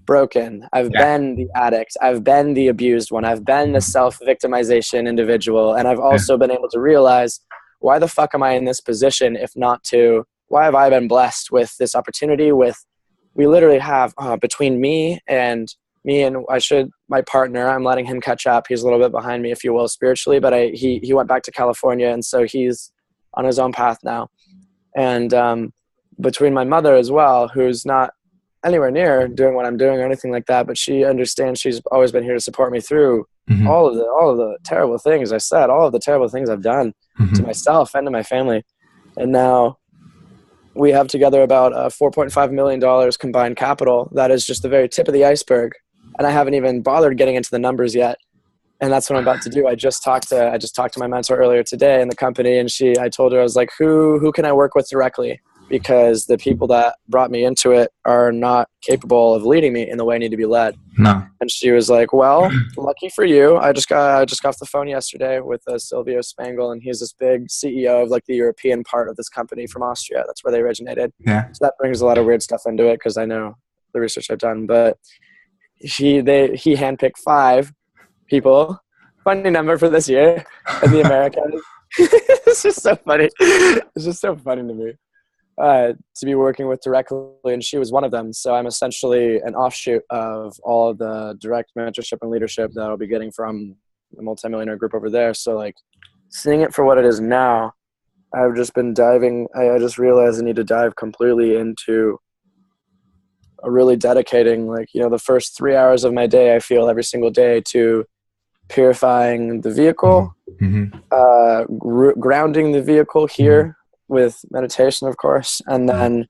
broken. I've been the addict. I've been the abused one. I've been the self-victimization individual. And I've also been able to realize, why the fuck am I in this position if not to, why have I been blessed with this opportunity we literally have between me and my partner, I'm letting him catch up. He's a little bit behind me, if you will, spiritually, but he went back to California. And so he's on his own path now. And between my mother as well, who's not anywhere near doing what I'm doing or anything like that, but she understands, she's always been here to support me through all of the terrible things I said, all of the terrible things I've done to myself and to my family. And now we have together about $4.5 million combined capital. That is just the very tip of the iceberg. And I haven't even bothered getting into the numbers yet. And that's what I'm about to do. I just talked to my mentor earlier today in the company, and I told her, I was like, who can I work with directly? Because the people that brought me into it are not capable of leading me in the way I need to be led. No. And she was like, well, lucky for you. I just got off the phone yesterday with Silvio Spangle, and he's this big CEO of like the European part of this company from Austria. That's where they originated. Yeah. So that brings a lot of weird stuff into it because I know the research I've done. But he handpicked 5 people, funny number for this year, in the Americans. It's just so funny. It's just so funny to me. To be working with directly, and she was one of them. So I'm essentially an offshoot of all of the direct mentorship and leadership that I'll be getting from the multimillionaire group over there. So like seeing it for what it is now, I've just been diving. I just realized I need to dive completely into really dedicating, like, the first 3 hours of my day, I feel every single day, to purifying the vehicle, grounding the vehicle here, with meditation, of course, and then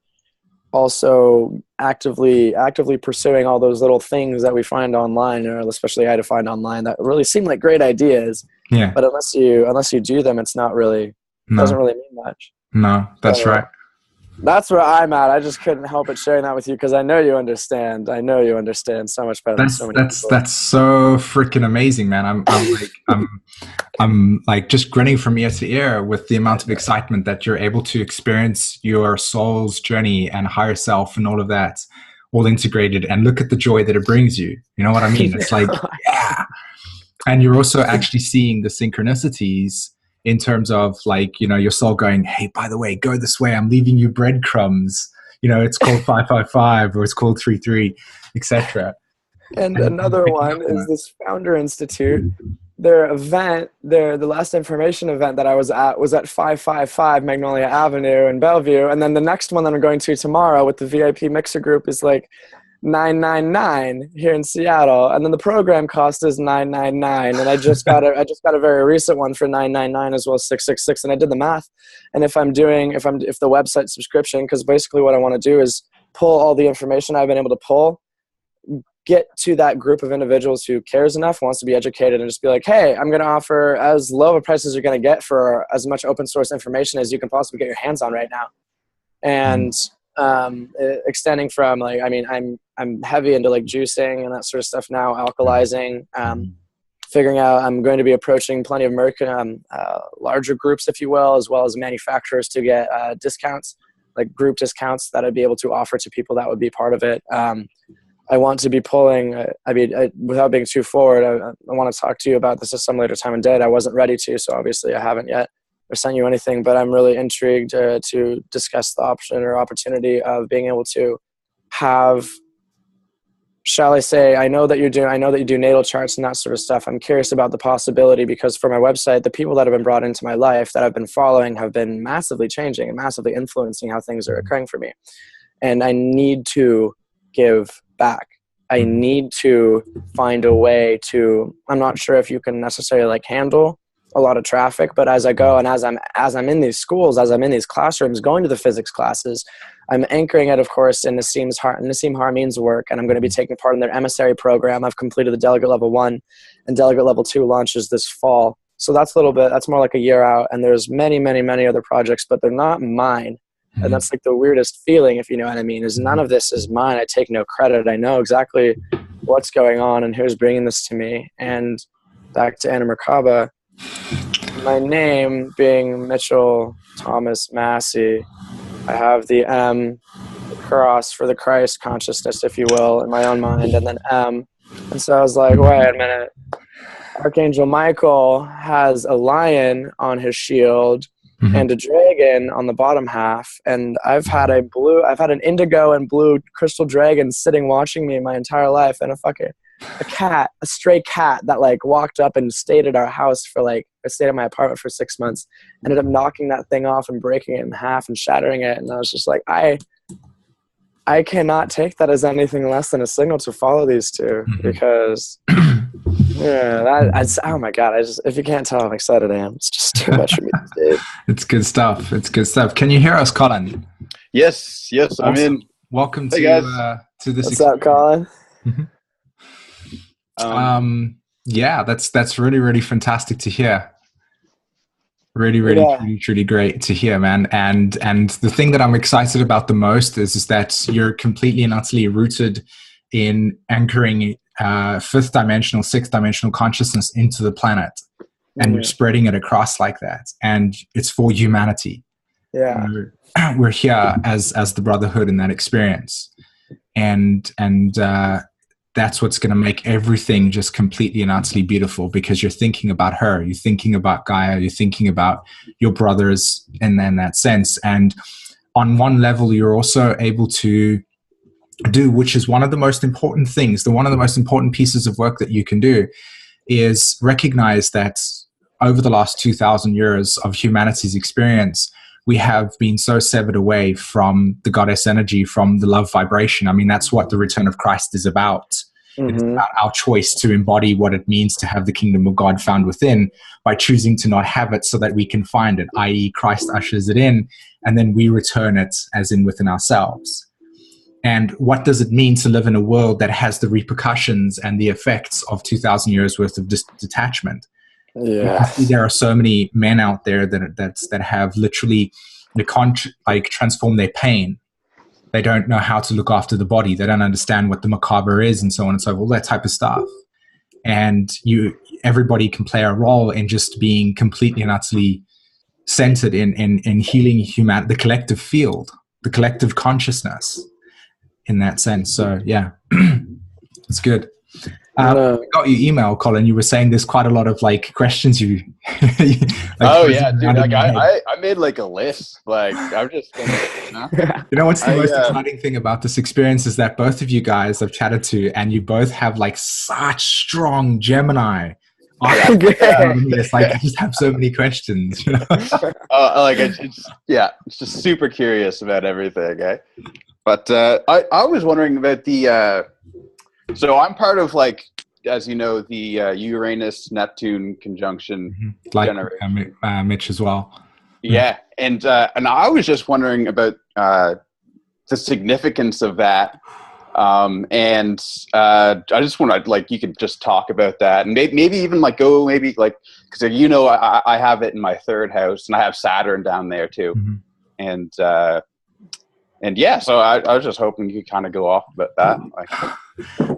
also actively pursuing all those little things that we find online, or especially I had to find online, that really seem like great ideas. Yeah. But unless you do them, it's not really, doesn't really mean much. No, that's right. That's where I'm at. I just couldn't help but sharing that with you because I know you understand. I know you understand so much better than so many people. That's so freaking amazing, man. I'm like just grinning from ear to ear with the amount of excitement that you're able to experience your soul's journey and higher self and all of that, all integrated, and look at the joy that it brings you. You know what I mean? It's like, yeah. And you're also actually seeing the synchronicities in terms of like, your soul going, hey, by the way, go this way. I'm leaving you breadcrumbs. It's called 555 or it's called 33, etc. And another one is this Founder Institute. Their event, the last information event that I was at 555 Magnolia Avenue in Bellevue. And then the next one that I'm going to tomorrow with the VIP Mixer Group is like 999 here in Seattle, and then the program cost is 999, and I just got a very recent one for 999 as well, 666, and I did the math. And if the website subscription, because basically what I want to do is pull all the information I've been able to pull, get to that group of individuals who cares enough, wants to be educated, and just be like, hey, I'm going to offer as low of a price as you're going to get for as much open source information as you can possibly get your hands on right now. And extending from like, I mean, I'm heavy into like juicing and that sort of stuff now, alkalizing, figuring out, I'm going to be approaching plenty of larger groups, if you will, as well as manufacturers to get discounts, like group discounts that I'd be able to offer to people that would be part of it. I want to be pulling, without being too forward, I want to talk to you about this at some later time and date. I wasn't ready to, so obviously I haven't yet or sent you anything, but I'm really intrigued to discuss the option or opportunity of being able to have, shall I say, I know that you do natal charts and that sort of stuff. I'm curious about the possibility, because for my website, the people that have been brought into my life that I've been following have been massively changing and massively influencing how things are occurring for me. And I need to give back. I need to find a way to, I'm not sure if you can necessarily like handle a lot of traffic, but as I go and as I'm in these schools, as I'm in these classrooms, going to the physics classes, I'm anchoring it, of course, in Nassim Haramein's work, and I'm going to be taking part in their emissary program. I've completed the Delegate Level 1, and Delegate Level 2 launches this fall. So that's more like a year out, and there's many, many, many other projects, but they're not mine. And that's like the weirdest feeling, if you know what I mean, is none of this is mine. I take no credit. I know exactly what's going on and who's bringing this to me. And back to Anna Merkaba, my name being Mitchell Thomas Massey, I have the M cross for the Christ consciousness, if you will, in my own mind, and then M. And so I was like, wait a minute. Archangel Michael has a lion on his shield and a dragon on the bottom half, and I've had an indigo and blue crystal dragon sitting watching me my entire life, and a stray cat that like walked up and stayed at our house for like, I stayed at my apartment for 6 months, ended up knocking that thing off and breaking it in half and shattering it, and I was just like, I cannot take that as anything less than a signal to follow these two, because oh my God, if you can't tell how excited I am, it's just too much for me today. It's good stuff. It's good stuff. Can you hear us, Colin? Yes, awesome. I'm in. Welcome to this. What's up, Colin? Yeah, that's really, really fantastic to hear. Really, really, truly great to hear, man. And the thing that I'm excited about the most is that you're completely and utterly rooted in anchoring fifth dimensional, sixth dimensional consciousness into the planet, and you're spreading it across like that. And it's for humanity. Yeah, we're here as the brotherhood in that experience, and that's what's going to make everything just completely and utterly beautiful, because you're thinking about her, you're thinking about Gaia, you're thinking about your brothers in that sense. And on one level, you're also able to do, which is one of the most important things, one of the most important pieces of work that you can do, is recognize that over the last 2,000 years of humanity's experience, we have been so severed away from the goddess energy, from the love vibration. I mean, that's what the return of Christ is about. It's about our choice to embody what it means to have the kingdom of God found within, by choosing to not have it so that we can find it, i.e. Christ ushers it in, and then we return it as in within ourselves. And what does it mean to live in a world that has the repercussions and the effects of 2,000 years worth of detachment? Yeah, there are so many men out there that have literally, they can't like transform their pain. They don't know how to look after the body. They don't understand what the macabre is, and so on and so forth, all that type of stuff. And everybody can play a role in just being completely and utterly centered in healing the collective field, the collective consciousness in that sense. So yeah, it's good. I got your email, Colin. You were saying there's quite a lot of like questions you. Oh yeah, dude! Like I made like a list. Like I'm just. You know what's the most exciting thing about this experience is that both of you guys I've chatted to, and you both have like such strong Gemini. It's like I just have so many questions. You know? It's just super curious about everything. Eh? But I was wondering about the. So I'm part of, like, as you know, the Uranus-Neptune conjunction generation. Mitch as well. Yeah, and I was just wondering about the significance of that, and I just want to, like, you could just talk about that, and maybe even like because I have it in my third house, and I have Saturn down there too, and yeah, so I was just hoping you could kind of go off about that.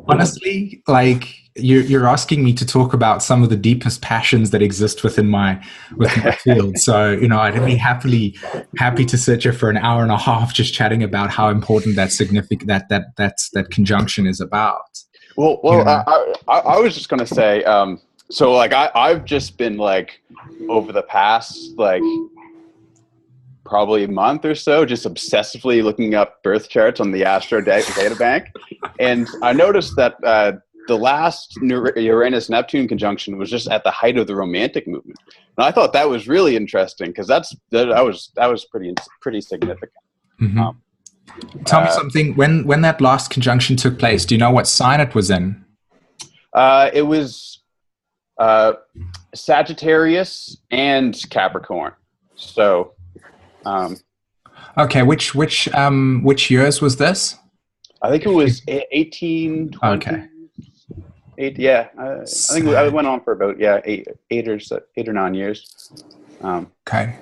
Honestly, like you're asking me to talk about some of the deepest passions that exist within my field. So, I'd be happy to sit here for an hour and a half just chatting about how important that conjunction is about. Well, I was just gonna say, so like I've just been like over the past like probably a month or so, just obsessively looking up birth charts on the Astro data bank. And I noticed that the last Uranus-Neptune conjunction was just at the height of the Romantic movement. And I thought that was really interesting, because that was pretty significant. Tell me something, when that last conjunction took place, do you know what sign it was in? It was Sagittarius and Capricorn. So okay, which years was this? I think it was 1820. Okay. I think it went on for about 8 or 9 years. Okay.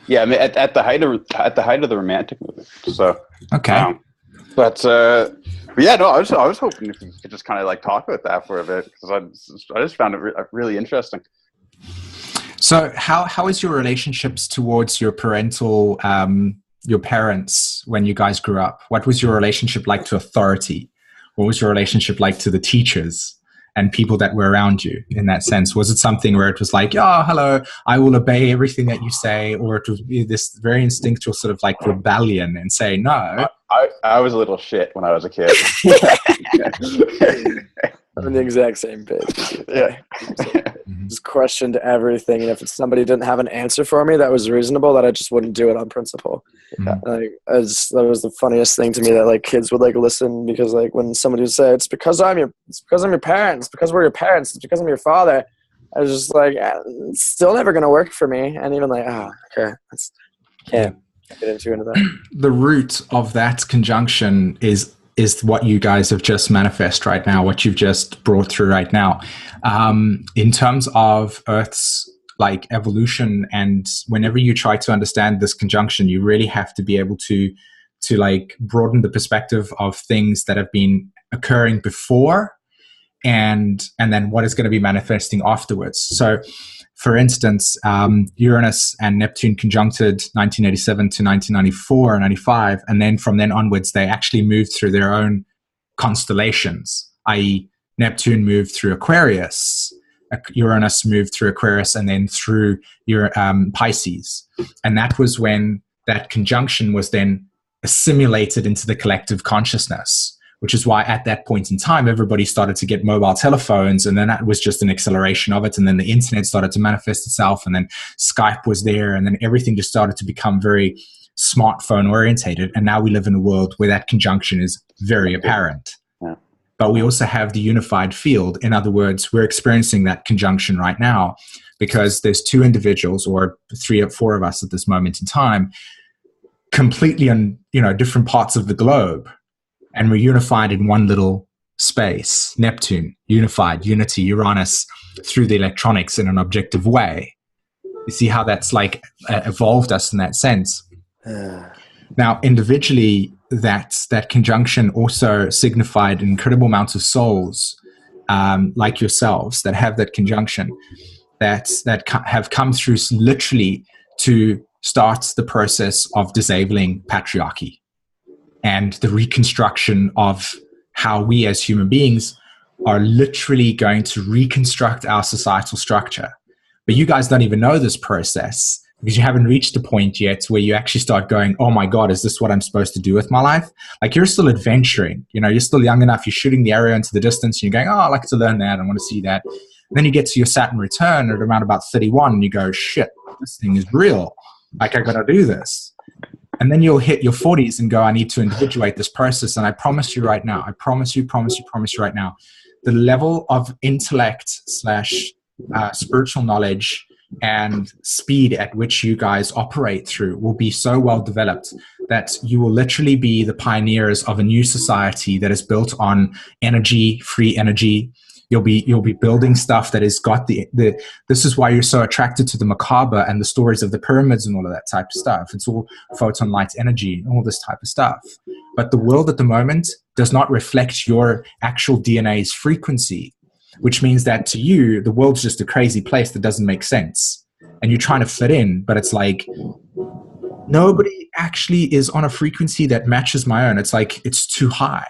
Yeah, I mean, at the height of the Romantic movement. So okay. But yeah, no, I was hoping if you could just kind of like talk about that for a bit, because I just found it really interesting. So how is your relationships towards your parental your parents when you guys grew up? What was your relationship like to authority? What was your relationship like to the teachers and people that were around you in that sense? Was it something where it was like, oh, hello, I will obey everything that you say, or it was this very instinctual sort of like rebellion and say no? I was a little shit when I was a kid. I'm on the exact same page. Yeah. Just questioned everything, and if somebody didn't have an answer for me that was reasonable, that I just wouldn't do it on principle. Like, that was the funniest thing to me, that like kids would like listen, because like when somebody would say, it's because I'm your parents, it's because we're your parents, it's because I'm your father, I was just like, it's still never gonna work for me. And even like, okay, can't get into that. The root of that conjunction is what you guys have just manifest right now, what you've just brought through right now. In terms of Earth's like evolution, and whenever you try to understand this conjunction, you really have to be able to like broaden the perspective of things that have been occurring before, and then what is going to be manifesting afterwards. So for instance, Uranus and Neptune conjuncted 1987 to 1994 and 95, and then from then onwards, they actually moved through their own constellations, i.e. Neptune moved through Aquarius, Uranus moved through Aquarius, and then through Pisces. And that was when that conjunction was then assimilated into the collective consciousness, which is why at that point in time, everybody started to get mobile telephones, and then that was just an acceleration of it. And then the internet started to manifest itself, and then Skype was there, and then everything just started to become very smartphone orientated. And now we live in a world where that conjunction is very apparent. Yeah. But we also have the unified field. In other words, we're experiencing that conjunction right now because there's two individuals, or 3 or 4 of us at this moment in time, completely on, different parts of the globe. And we're unified in one little space. Neptune, unified, unity, Uranus, through the electronics in an objective way. You see how that's like evolved us in that sense. Now, individually, that conjunction also signified an incredible amount of souls like yourselves that have that conjunction, that have come through literally to start the process of disabling patriarchy and the reconstruction of how we as human beings are literally going to reconstruct our societal structure. But you guys don't even know this process because you haven't reached the point yet where you actually start going, oh my God, is this what I'm supposed to do with my life? Like, you're still adventuring, you're still young enough, you're shooting the arrow into the distance, and you're going, oh, I'd like to learn that, I want to see that. And then you get to your Saturn return at around about 31, and you go, shit, this thing is real. Like, I got to do this. And then you'll hit your 40s and go, I need to individuate this process. And I promise you right now, I promise you right now, the level of intellect / spiritual knowledge and speed at which you guys operate through will be so well developed that you will literally be the pioneers of a new society that is built on energy, free energy. You'll be building stuff that has got this is why you're so attracted to the macabre and the stories of the pyramids and all of that type of stuff. It's all photon light energy and all this type of stuff. But the world at the moment does not reflect your actual DNA's frequency, which means that to you, the world's just a crazy place that doesn't make sense. And you're trying to fit in, but it's like, nobody actually is on a frequency that matches my own. It's like, it's too high.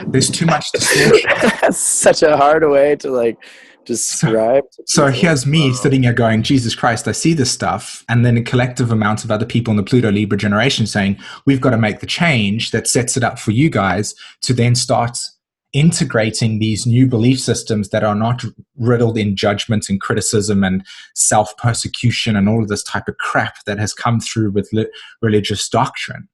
There's too much distortion. That's such a hard way to like describe. So here's me sitting here going, Jesus Christ, I see this stuff. And then a collective amount of other people in the Pluto Libra generation saying, we've got to make the change that sets it up for you guys to then start integrating these new belief systems that are not riddled in judgment and criticism and self-persecution and all of this type of crap that has come through with religious doctrine.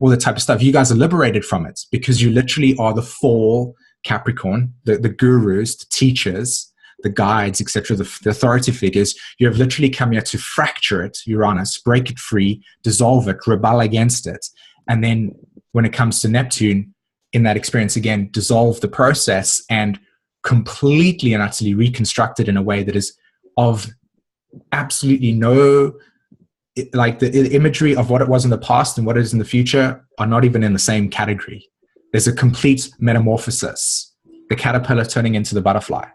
All the type of stuff. You guys are liberated from it because you literally are the fall Capricorn, the gurus, the teachers, the guides, etc., the authority figures. You have literally come here to fracture it, Uranus, break it free, dissolve it, rebel against it. And then when it comes to Neptune, in that experience again, dissolve the process and completely and utterly reconstruct it in a way that is of absolutely no... like the imagery of what it was in the past and what it is in the future are not even in the same category. There's a complete metamorphosis, the caterpillar turning into the butterfly.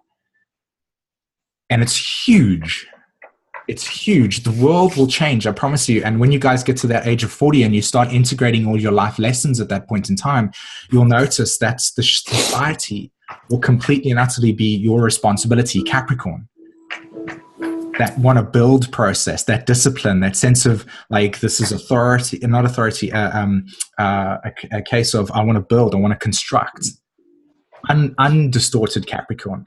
And it's huge. It's huge. The world will change, I promise you. And when you guys get to that age of 40 and you start integrating all your life lessons at that point in time, you'll notice that the society will completely and utterly be your responsibility, Capricorn. That want to build process, that discipline, that sense of like, this is authority, not authority, a case of I want to build, I want to construct. Undistorted Capricorn.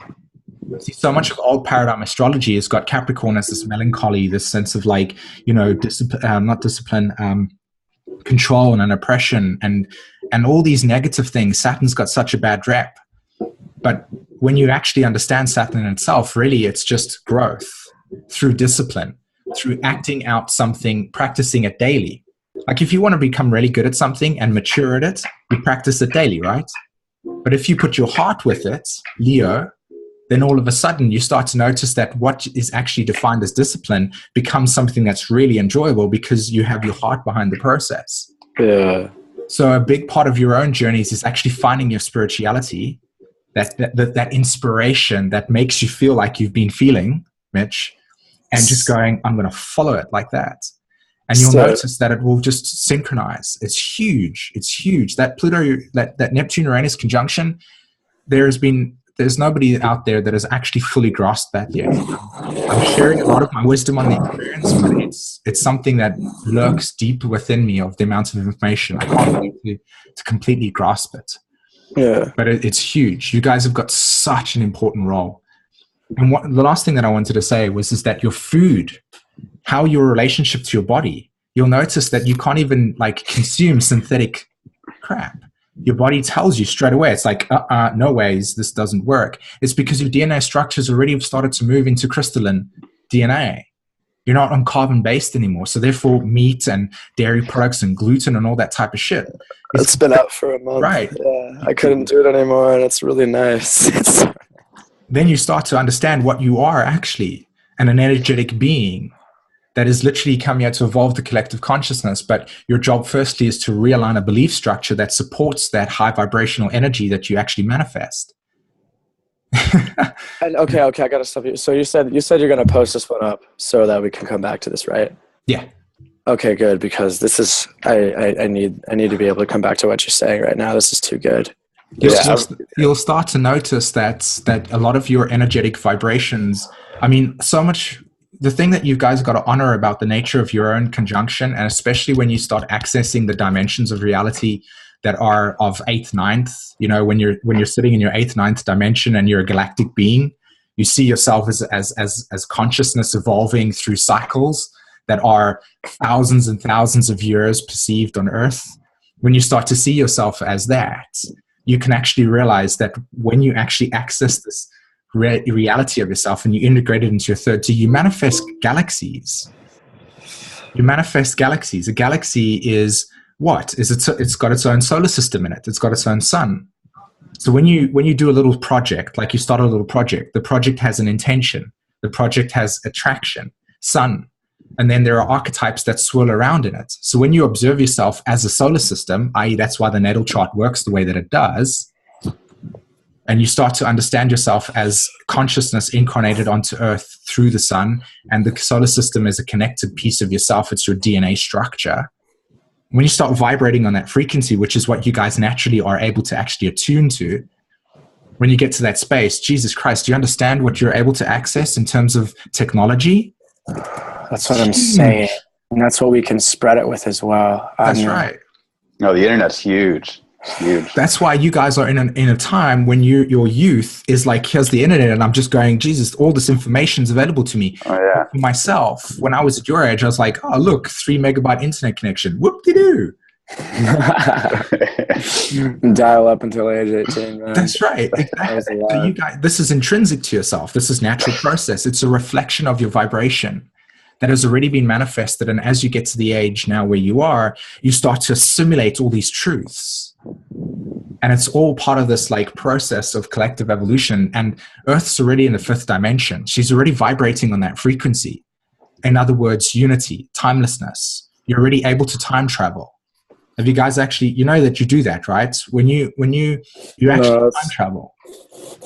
See, so much of old paradigm astrology has got Capricorn as this melancholy, this sense of like, you know, not discipline, control and oppression and all these negative things. Saturn's got such a bad rep. But when you actually understand Saturn in itself, really it's just growth through discipline, through acting out something, practicing it daily. Like if you want to become really good at something and mature at it, you practice it daily, right? But if you put your heart with it, Leo, then all of a sudden you start to notice that what is actually defined as discipline becomes something that's really enjoyable because you have your heart behind the process. Yeah. So a big part of your own journeys is actually finding your spirituality, that inspiration that makes you feel like you've been feeling, Mitch, and just going, I'm going to follow it like that. And you'll notice that it will just synchronize. It's huge. It's huge. That Pluto, that Neptune-Uranus conjunction, there's nobody out there that has actually fully grasped that yet. I'm sharing a lot of my wisdom on the experience, but it's something that lurks deep within me of the amount of information. I can't wait to completely grasp it. Yeah. But it's huge. You guys have got such an important role. And the last thing that I wanted to say is that your food, how your relationship to your body, you'll notice that you can't even like consume synthetic crap. Your body tells you straight away. It's like, no ways, this doesn't work. It's because your DNA structures already have started to move into crystalline DNA. You're not on carbon-based anymore. So therefore, meat and dairy products and gluten and all that type of shit. It's been out for a month. Right. Yeah, I couldn't do it anymore, and it's really nice. Then you start to understand what you are actually, an energetic being that is literally come here to evolve the collective consciousness. But your job firstly is to realign a belief structure that supports that high vibrational energy that you actually manifest. And okay, I gotta stop you. So you said you're gonna post this one up so that we can come back to this, right? Yeah. Okay, good, because this is I need to be able to come back to what you're saying right now. This is too good. You'll start to notice that a lot of your energetic vibrations, I mean, so much. The thing that you guys got to honor about the nature of your own conjunction, and especially when you start accessing the dimensions of reality that are of 8th, 9th, you know, when you're sitting in your 8th, 9th dimension and you're a galactic being, you see yourself as consciousness evolving through cycles that are thousands and thousands of years perceived on Earth. When you start to see yourself as that, you can actually realize that when you actually access this reality of yourself and you integrate it into your third T, you manifest galaxies. You manifest galaxies. A galaxy is what? It's got its own solar system in it. It's got its own sun. So when you do a little project, like you start a little project, the project has an intention. The project has attraction, sun. And then there are archetypes that swirl around in it. So when you observe yourself as a solar system, i.e. that's why the natal chart works the way that it does, and you start to understand yourself as consciousness incarnated onto Earth through the sun, and the solar system is a connected piece of yourself. It's your DNA structure. When you start vibrating on that frequency, which is what you guys naturally are able to actually attune to, when you get to that space, Jesus Christ, do you understand what you're able to access in terms of technology? That's what I'm saying. And that's what we can spread it with as well. That's right. No, the internet's huge. It's huge. That's why you guys are in a time when your youth is like, here's the internet, and I'm just going, Jesus, all this information is available to me. Oh, yeah. For myself, when I was at your age, I was like, oh, look, 3 megabyte internet connection. Whoop-de-doo. Dial up until age 18, man. That's right. Exactly. So you guys, this is intrinsic to yourself. This is natural process. It's a reflection of your vibration that has already been manifested. And as you get to the age now where you are, you start to assimilate all these truths. And it's all part of this like process of collective evolution. And Earth's already in the 5th dimension. She's already vibrating on that frequency. In other words, unity, timelessness. You're already able to time travel. Have you guys actually, you know that you do that, right? When you actually time travel.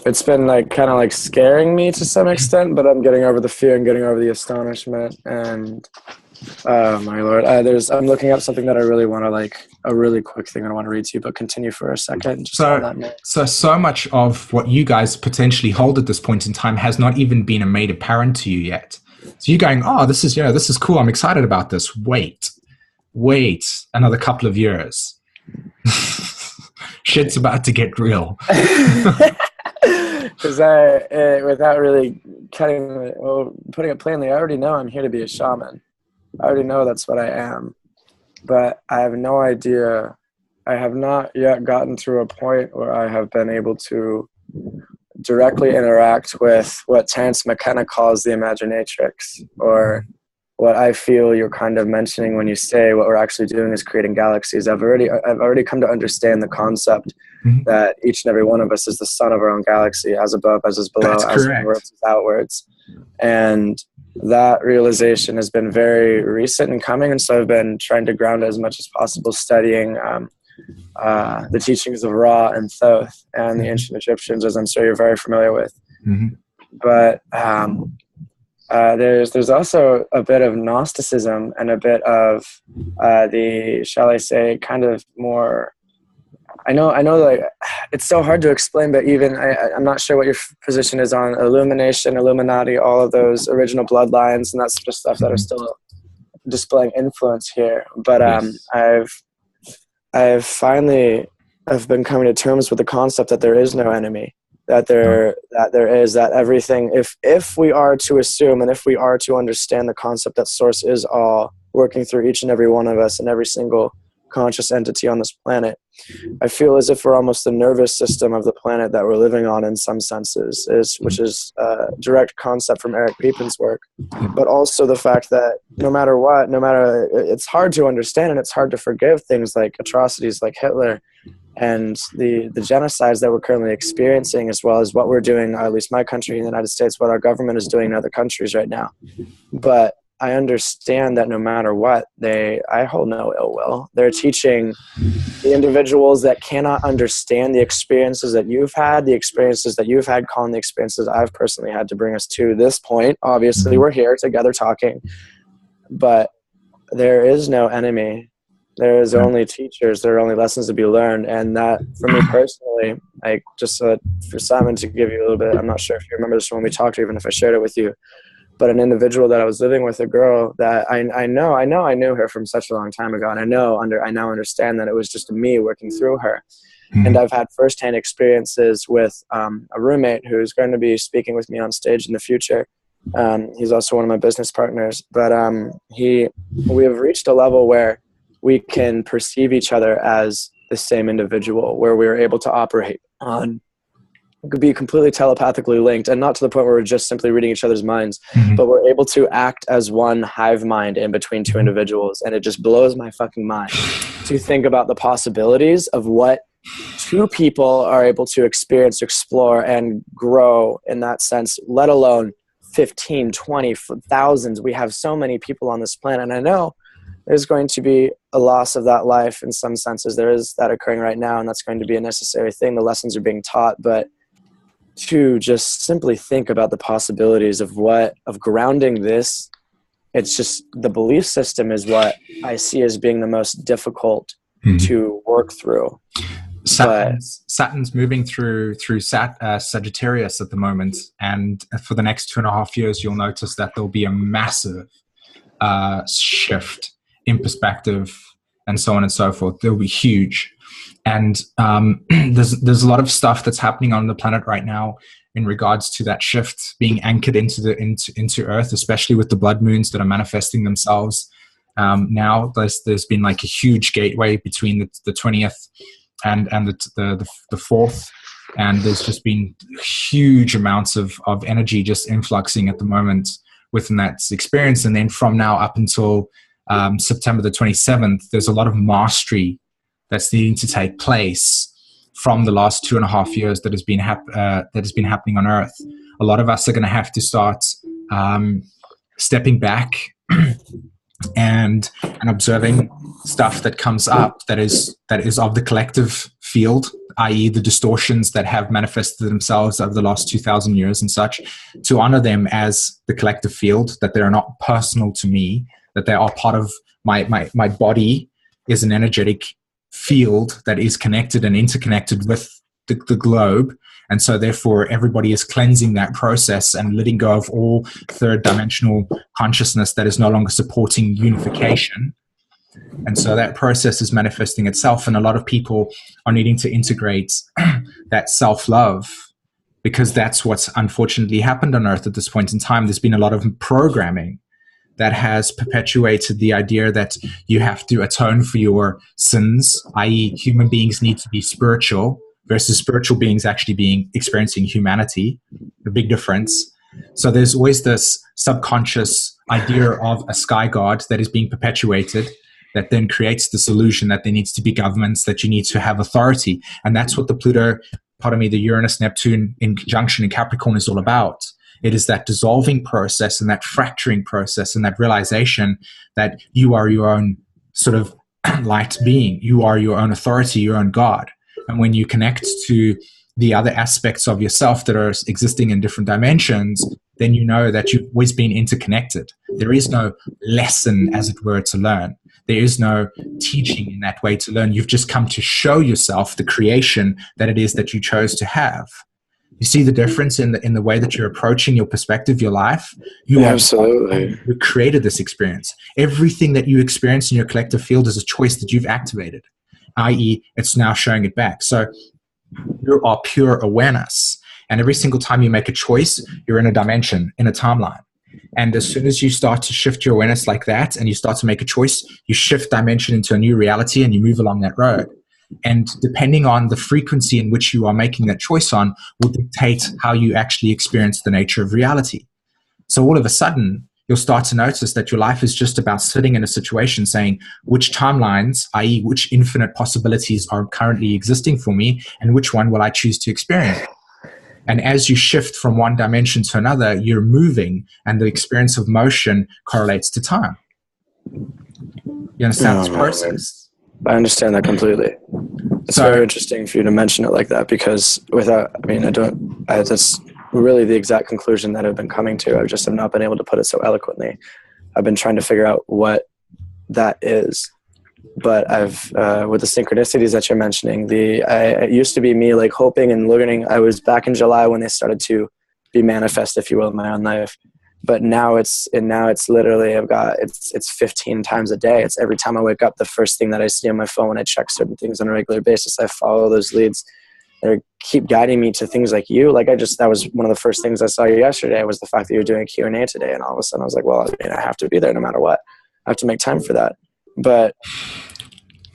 It's been like kind of like scaring me to some extent, but I'm getting over the fear and getting over the astonishment. And oh my Lord, I'm looking up something that I really want to, like, a really quick thing I want to read to you, but continue for a second. Just on that note. So much of what you guys potentially hold at this point in time has not even been made apparent to you yet. So you're going, oh, this is cool. I'm excited about this. Wait another couple of years. Shit's about to get real. Because without really putting it plainly, I already know I'm here to be a shaman. I already know that's what I am. But I have no idea. I have not yet gotten to a point where I have been able to directly interact with what Terence McKenna calls the Imginatrix, or what I feel you're kind of mentioning when you say what we're actually doing is creating galaxies. I've already come to understand the concept that each and every one of us is the sun of our own galaxy, as above, as is below, That's as correct. inwards, as outwards. And that realization has been very recent in coming, and so I've been trying to ground it as much as possible, studying the teachings of Ra and Thoth and the ancient Egyptians, as I'm sure you're very familiar with. But there's also a bit of Gnosticism and a bit of the, shall I say, kind of more. I know, like, it's so hard to explain, but even I'm not sure what your position is on Illumination, Illuminati, all of those original bloodlines, and that's just stuff that are still displaying influence here. But I've finally been coming to terms with the concept that there is no enemy, that everything, if we are to assume and if we are to understand the concept that Source is all working through each and every one of us and every single conscious entity on this planet, I feel as if we're almost the nervous system of the planet that we're living on in some senses, which is a direct concept from Eric Piepen's work. But also the fact that no matter what, it's hard to understand and it's hard to forgive things like atrocities like Hitler and the genocides that we're currently experiencing, as well as what we're doing, or at least my country in the United States, what our government is doing in other countries right now. But I understand that no matter what, I hold no ill will. They're teaching the individuals that cannot understand the experiences that you've had, Colin, the experiences I've personally had to bring us to this point. Obviously, we're here together talking, but there is no enemy. There is only teachers. There are only lessons to be learned. And that, for me personally, like, just for Simon to give you a little bit, I'm not sure if you remember this when we talked, or even if I shared it with you, but an individual that I was living with, a girl that I knew her from such a long time ago, and I now understand that it was just me working through her. And I've had firsthand experiences with a roommate who's going to be speaking with me on stage in the future. He's also one of my business partners, but we have reached a level where we can perceive each other as the same individual, where we're able to operate on, could be completely telepathically linked, and not to the point where we're just simply reading each other's minds, but we're able to act as one hive mind in between two individuals. And it just blows my fucking mind to think about the possibilities of what two people are able to experience, explore, and grow in that sense, let alone 15, 20, thousands. We have so many people on this planet, and I know there's going to be a loss of that life in some senses. There is that occurring right now, and that's going to be a necessary thing. The lessons are being taught, but to just simply think about the possibilities of grounding this, it's just the belief system is what I see as being the most difficult to work through. Saturn's moving through Sagittarius at the moment, and for the next 2.5 years, you'll notice that there'll be a massive shift in perspective, and so on and so forth. They'll be huge. And there's a lot of stuff that's happening on the planet right now in regards to that shift being anchored into Earth, especially with the blood moons that are manifesting themselves. Now there's been like a huge gateway between the 20th and the 4th, and there's just been huge amounts of energy just influxing at the moment within that experience. And then from now up until September the 27th, there's a lot of mastery that's needing to take place from the last 2.5 years that has been happening on Earth. A lot of us are going to have to start stepping back and observing stuff that comes up that is of the collective field, i.e. the distortions that have manifested themselves over the last 2,000 years and such, to honor them as the collective field, that they are not personal to me, that they are part of my body is an energetic field that is connected and interconnected with the globe. And so therefore everybody is cleansing that process and letting go of all third dimensional consciousness that is no longer supporting unification. And so that process is manifesting itself, and a lot of people are needing to integrate that self-love, because that's what's unfortunately happened on Earth at this point in time. There's been a lot of programming that has perpetuated the idea that you have to atone for your sins, i.e. human beings need to be spiritual, versus spiritual beings actually experiencing humanity. The big difference. So there's always this subconscious idea of a sky god that is being perpetuated, that then creates this illusion that there needs to be governments, that you need to have authority. And that's what the Uranus-Neptune in conjunction in Capricorn is all about. It is that dissolving process and that fracturing process and that realization that you are your own sort of light being. You are your own authority, your own God. And when you connect to the other aspects of yourself that are existing in different dimensions, then you know that you've always been interconnected. There is no lesson, as it were, to learn. There is no teaching in that way to learn. You've just come to show yourself the creation that it is that you chose to have. You see the difference in the way that you're approaching your perspective, your life? Absolutely. You created this experience. Everything that you experience in your collective field is a choice that you've activated, i.e. it's now showing it back. So you are pure awareness. And every single time you make a choice, you're in a dimension, in a timeline. And as soon as you start to shift your awareness like that and you start to make a choice, you shift dimension into a new reality and you move along that road. And depending on the frequency in which you are making that choice on will dictate how you actually experience the nature of reality. So all of a sudden, you'll start to notice that your life is just about sitting in a situation saying which timelines, i.e. which infinite possibilities are currently existing for me and which one will I choose to experience. And as you shift from one dimension to another, you're moving, and the experience of motion correlates to time. You understand this process? I understand that completely. It's very interesting for you to mention it like that, because that's really the exact conclusion that I've been coming to. I just have not been able to put it so eloquently. I've been trying to figure out what that is. But I've, with the synchronicities that you're mentioning, it used to be me like hoping and learning. I was back in July when they started to be manifest, if you will, in my own life. But now it's literally, it's 15 times a day. It's every time I wake up, the first thing that I see on my phone when I check certain things on a regular basis, I follow those leads. They keep guiding me to things like you. That was one of the first things I saw you yesterday, was the fact that you were doing a Q&A today. And all of a sudden I was like, well, I have to be there no matter what. I have to make time for that. But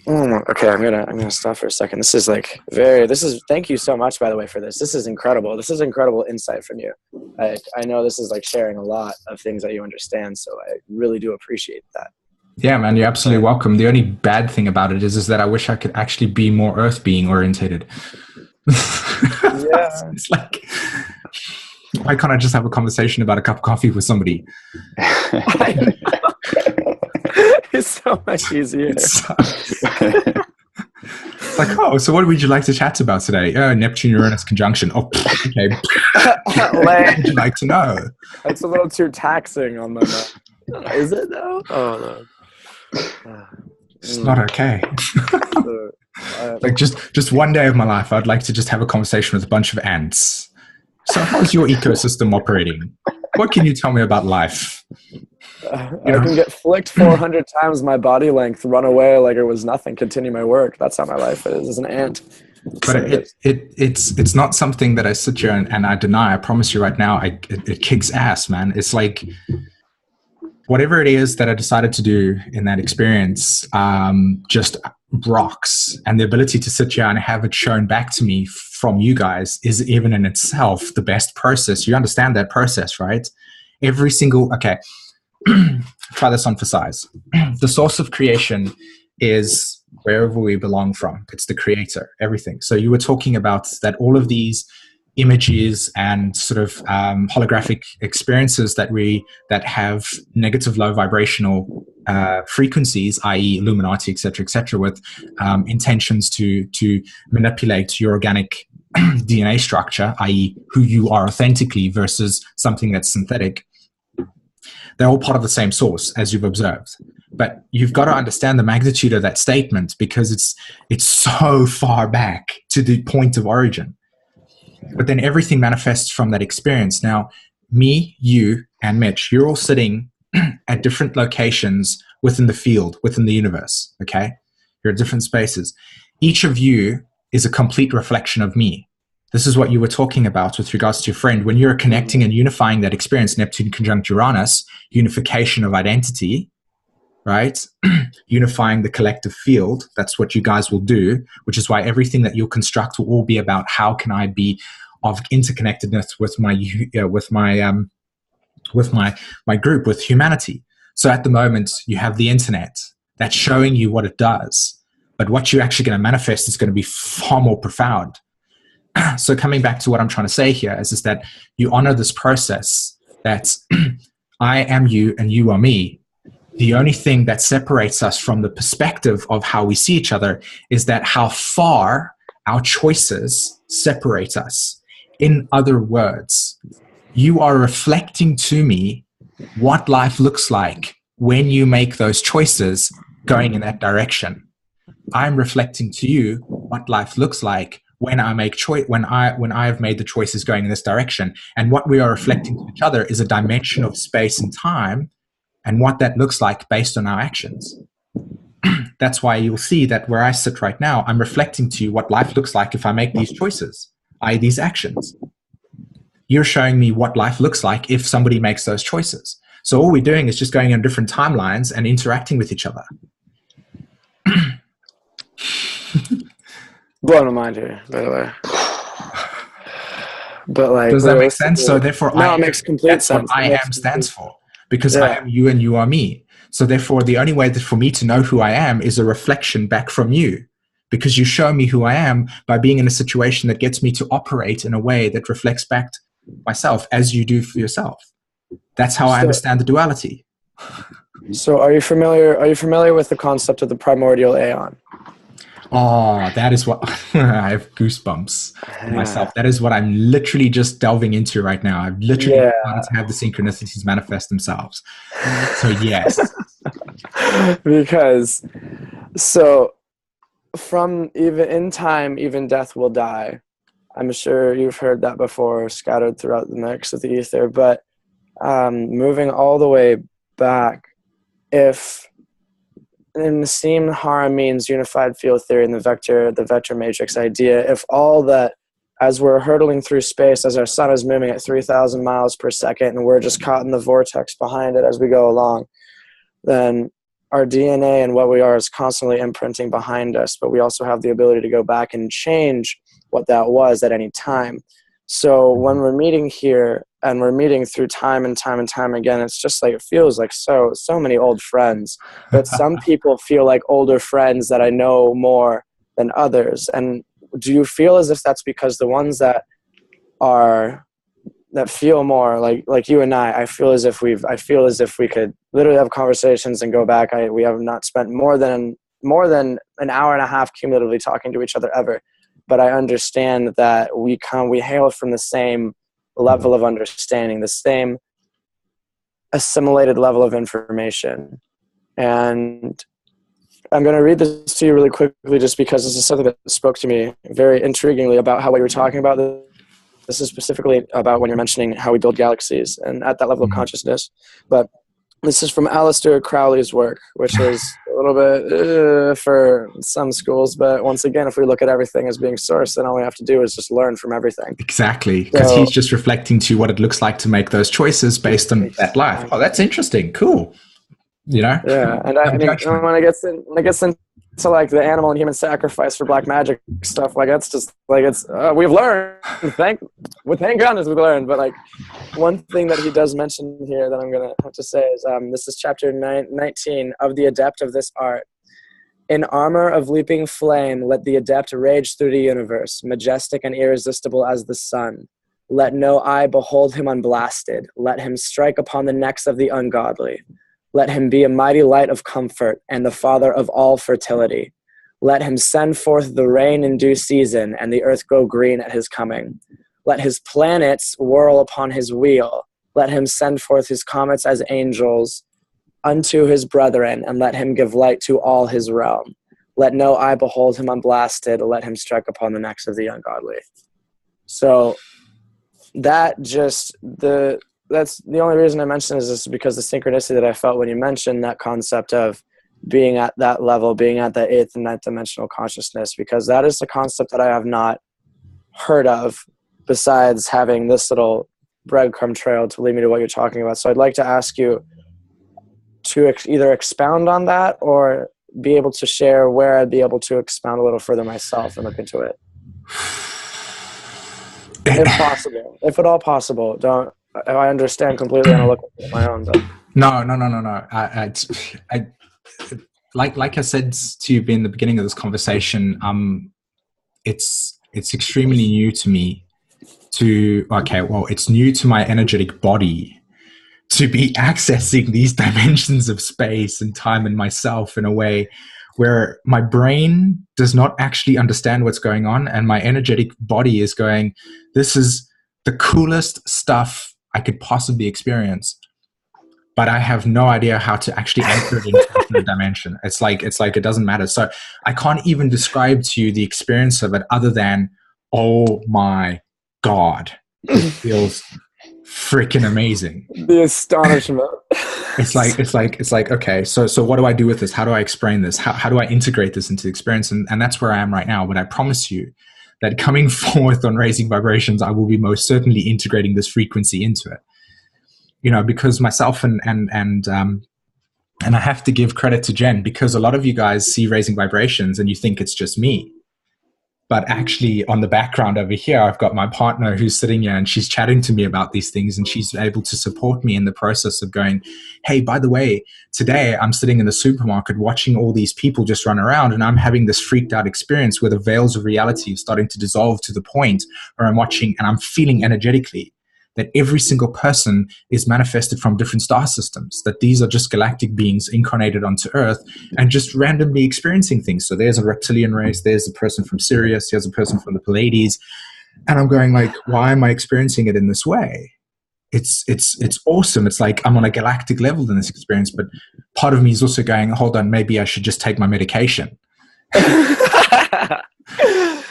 okay, I'm gonna stop for a second. Thank you so much, by the way, for this. This is incredible. This is incredible insight from you. I know this is like sharing a lot of things that you understand, so I really do appreciate that. Yeah, man, you're absolutely welcome. The only bad thing about it is that I wish I could actually be more earth being orientated. Yeah. It's like, why can't I just have a conversation about a cup of coffee with somebody? It's so much easier. It's like, oh, so what would you like to chat about today? Neptune-Uranus conjunction. Oh, okay. What would you like to know? That's a little too taxing on my mind. Is it though? Oh no. It's not okay. Like just one day of my life, I'd like to just have a conversation with a bunch of ants. So how's your ecosystem operating? What can you tell me about life? I can get flicked 400 times my body length, run away like it was nothing, continue my work. That's how my life is as an ant. But it's not something that I sit here and I deny. I promise you right now, it kicks ass, man. It's like whatever it is that I decided to do in that experience just rocks. And the ability to sit here and have it shown back to me from you guys is even in itself the best process. You understand that process, right? Okay. Try this on for size. The source of creation is wherever we belong from. It's the creator, everything. So you were talking about that all of these images and sort of holographic experiences that have negative low vibrational frequencies, i.e. Illuminati, etc., with intentions to manipulate your organic DNA structure, i.e. who you are authentically versus something that's synthetic. They're all part of the same source, as you've observed. But you've got to understand the magnitude of that statement, because it's so far back to the point of origin. But then everything manifests from that experience. Now, me, you, and Mitch, you're all sitting at different locations within the field, within the universe, okay? You're at different spaces. Each of you is a complete reflection of me. This is what you were talking about with regards to your friend. When you're connecting and unifying that experience, Neptune conjunct Uranus, unification of identity, right? Unifying the collective field. That's what you guys will do, which is why everything that you'll construct will all be about how can I be of interconnectedness with my group, with humanity. So at the moment, you have the internet that's showing you what it does, but what you're actually going to manifest is going to be far more profound. So coming back to what I'm trying to say here is that you honor this process that I am you and you are me. The only thing that separates us from the perspective of how we see each other is that how far our choices separate us. In other words, you are reflecting to me what life looks like when you make those choices going in that direction. I'm reflecting to you what life looks like when I make when I've made the choices going in this direction. And what we are reflecting to each other is a dimension of space and time, and what that looks like based on our actions. That's why you'll see that where I sit right now, I'm reflecting to you what life looks like if I make these choices, i.e. these actions. You're showing me what life looks like if somebody makes those choices. So all we're doing is just going on different timelines and interacting with each other. Blowing my mind here, by the way. But like, does that make sense? So therefore, it makes complete sense. What I am stands for, because I am you and you are me. So therefore, the only way that for me to know who I am is a reflection back from you, because you show me who I am by being in a situation that gets me to operate in a way that reflects back to myself as you do for yourself. That's how I understand the duality. So are you familiar with the concept of the primordial aeon? Oh, that is what I have goosebumps myself. That is what I'm literally just delving into right now. I've literally started to have the synchronicities manifest themselves. So yes. Because from even in time, even death will die. I'm sure you've heard that before, scattered throughout the mix of the ether. But moving all the way back, if in the steam Hara means unified field theory and the vector matrix idea, if all that, as we're hurtling through space, as our sun is moving at 3,000 miles per second and we're just caught in the vortex behind it as we go along, then our DNA and what we are is constantly imprinting behind us, but we also have the ability to go back and change what that was at any time. So when we're meeting here and we're meeting through time and time and time again, it's just like, it feels like so many old friends, but some people feel like older friends that I know more than others. And do you feel as if that's because the ones that feel more like you and I feel as if we could literally have conversations and go back. We have not spent more than an hour and a half cumulatively talking to each other ever. But I understand that we hail from the same level of understanding, the same assimilated level of information. And I'm going to read this to you really quickly just because this is something that spoke to me very intriguingly about how what you were talking about. This is specifically about when you're mentioning how we build galaxies and at that level of consciousness. But this is from Aleister Crowley's work, which is a little bit for some schools. But once again, if we look at everything as being source, then all we have to do is just learn from everything. Exactly, because he's just reflecting to what it looks like to make those choices based on that life. Oh, that's interesting. Cool. You know? Yeah, and I mean, when it gets into like the animal and human sacrifice for black magic stuff, like that's just like we've learned. Thank goodness we've learned. But like one thing that he does mention here that I'm gonna have to say is this is chapter 19 of the Adept of this art. In armor of leaping flame, let the adept rage through the universe, majestic and irresistible as the sun. Let no eye behold him unblasted. Let him strike upon the necks of the ungodly. Let him be a mighty light of comfort and the father of all fertility. Let him send forth the rain in due season and the earth grow green at his coming. Let his planets whirl upon his wheel. Let him send forth his comets as angels unto his brethren, and let him give light to all his realm. Let no eye behold him unblasted. Let him strike upon the necks of the ungodly. So that's the only reason I mentioned is just because the synchronicity that I felt when you mentioned that concept of being at that level, being at the 8th and ninth dimensional consciousness, because that is the concept that I have not heard of besides having this little breadcrumb trail to lead me to what you're talking about. So I'd like to ask you to either expound on that or be able to share where I'd be able to expound a little further myself and look into it. If possible, if at all possible. I understand completely and I'll look at my own. But. No. Like I said to you in the beginning of this conversation, it's extremely new to me it's new to my energetic body to be accessing these dimensions of space and time and myself in a way where my brain does not actually understand what's going on, and my energetic body is going, this is the coolest stuff I could possibly experience, but I have no idea how to actually enter it into the dimension. It's like it doesn't matter. So I can't even describe to you the experience of it other than, oh my God, it feels freaking amazing. The astonishment. It's like, okay, so what do I do with this? How do I explain this? How do I integrate this into the experience? And that's where I am right now. But I promise you that coming forth on Raising Vibrations, I will be most certainly integrating this frequency into it. You know, because myself and I have to give credit to Jen, because a lot of you guys see Raising Vibrations and you think it's just me. But actually on the background over here, I've got my partner who's sitting here and she's chatting to me about these things, and she's able to support me in the process of going, hey, by the way, today I'm sitting in the supermarket watching all these people just run around, and I'm having this freaked out experience where the veils of reality are starting to dissolve to the point where I'm watching and I'm feeling energetically that every single person is manifested from different star systems, that these are just galactic beings incarnated onto Earth and just randomly experiencing things. So there's a reptilian race, there's a person from Sirius, there's a person from the Pleiades. And I'm going like, why am I experiencing it in this way? It's awesome. It's like I'm on a galactic level in this experience, but part of me is also going, hold on, maybe I should just take my medication.